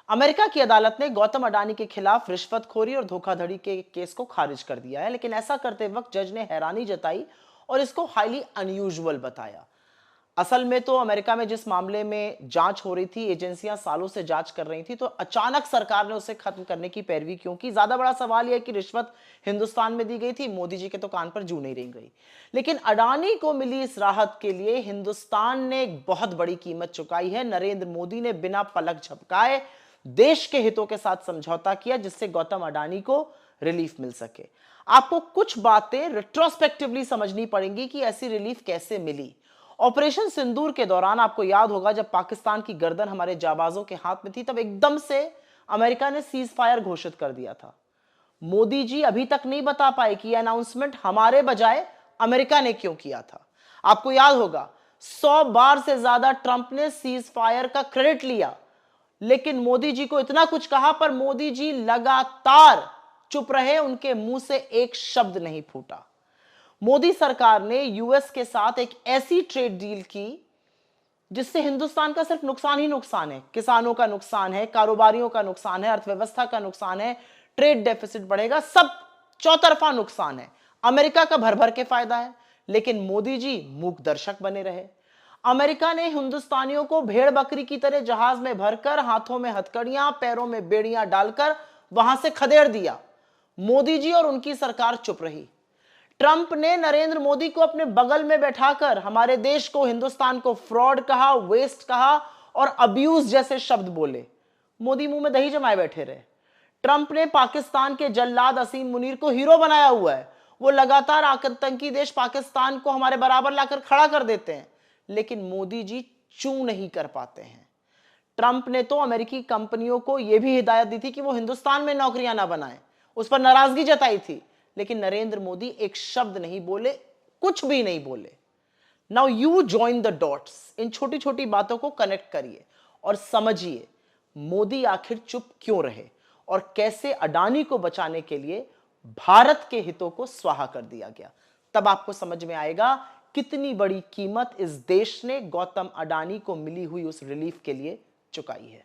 America की अदालत ने गौतम अडानी के खिलाफ रिश्वतखोरी और धोखाधड़ी के केस को खारिज कर दिया है, लेकिन ऐसा करते वक्त जज ने हैरानी जताई और इसको हाईली अनयूजुअल बताया। असल में तो अमेरिका में जिस मामले में जांच हो रही थी, एजेंसियां सालों से जांच कर रही थी, तो अचानक सरकार ने उसे खत्म करने की पैरवी क्यों की? ज्यादा बड़ा सवाल यह है कि रिश्वत हिंदुस्तान में दी गई थी, मोदी जी के तो कान पर जू नहीं रही गई। लेकिन अडानी को मिली इस राहत के लिए हिंदुस्तान ने एक बहुत बड़ी कीमत चुकाई है। नरेंद्र मोदी ने बिना पलक झपकाए देश के हितों के साथ समझौता किया, जिससे गौतम अडानी को रिलीफ मिल सके। आपको कुछ बातें रिट्रोस्पेक्टिवली समझनी पड़ेंगी कि ऐसी रिलीफ कैसे मिली। ऑपरेशन सिंदूर के दौरान आपको याद होगा, जब पाकिस्तान की गर्दन हमारे जाबाजों के हाथ में थी, तब एकदम से अमेरिका ने सीज फायर घोषित कर दिया था। मोदी जी अभी तक नहीं बता पाए कि यह अनाउंसमेंट हमारे बजाय अमेरिका ने क्यों किया था। आपको याद होगा, 100 बार से ज्यादा ट्रंप ने सीज फायर का क्रेडिट लिया, लेकिन मोदी जी को इतना कुछ कहा, पर मोदी जी लगातार चुप रहे, उनके मुंह से एक शब्द नहीं फूटा। मोदी सरकार ने यूएस के साथ एक ऐसी ट्रेड डील की जिससे हिंदुस्तान का सिर्फ नुकसान ही नुकसान है। किसानों का नुकसान है, कारोबारियों का नुकसान है, अर्थव्यवस्था का नुकसान है, ट्रेड डेफिसिट बढ़ेगा, सब चौतरफा नुकसान है। अमेरिका का भर भर के फायदा है, लेकिन मोदी जी मूक दर्शक बने रहे। अमेरिका ने हिंदुस्तानियों को भेड़ बकरी की तरह जहाज में भरकर, हाथों में हथकड़ियां, पैरों में बेड़ियां डालकर वहां से खदेड़ दिया। मोदी जी और उनकी सरकार चुप रही। ट्रंप ने नरेंद्र मोदी को अपने बगल में बैठाकर हमारे देश को, हिंदुस्तान को फ्रॉड कहा, वेस्ट कहा और अब्यूज जैसे शब्द बोले। मोदी मुंह में दही जमाए बैठे रहे। ट्रंप ने पाकिस्तान के जल्लाद असीम मुनीर को हीरो बनाया हुआ है। वो लगातार आतंकी देश पाकिस्तान को हमारे बराबर लाकर खड़ा कर देते हैं, लेकिन मोदी जी चू नहीं कर पाते हैं। ट्रंप ने तो अमेरिकी कंपनियों को यह भी हिदायत दी थी कि वो हिंदुस्तान में नौकरियां ना बनाएं, उस पर नाराजगी जताई थी, लेकिन नरेंद्र मोदी एक शब्द नहीं बोले, कुछ भी नहीं बोले। Now you join the dots, इन छोटी छोटी बातों को कनेक्ट करिए और समझिए मोदी आखिर चुप क्यों रहे और कैसे अडानी को बचाने के लिए भारत के हितों को स्वाहा कर दिया गया। तब आपको समझ में आएगा कितनी बड़ी कीमत इस देश ने गौतम अडानी को मिली हुई उस रिलीफ के लिए चुकाई है।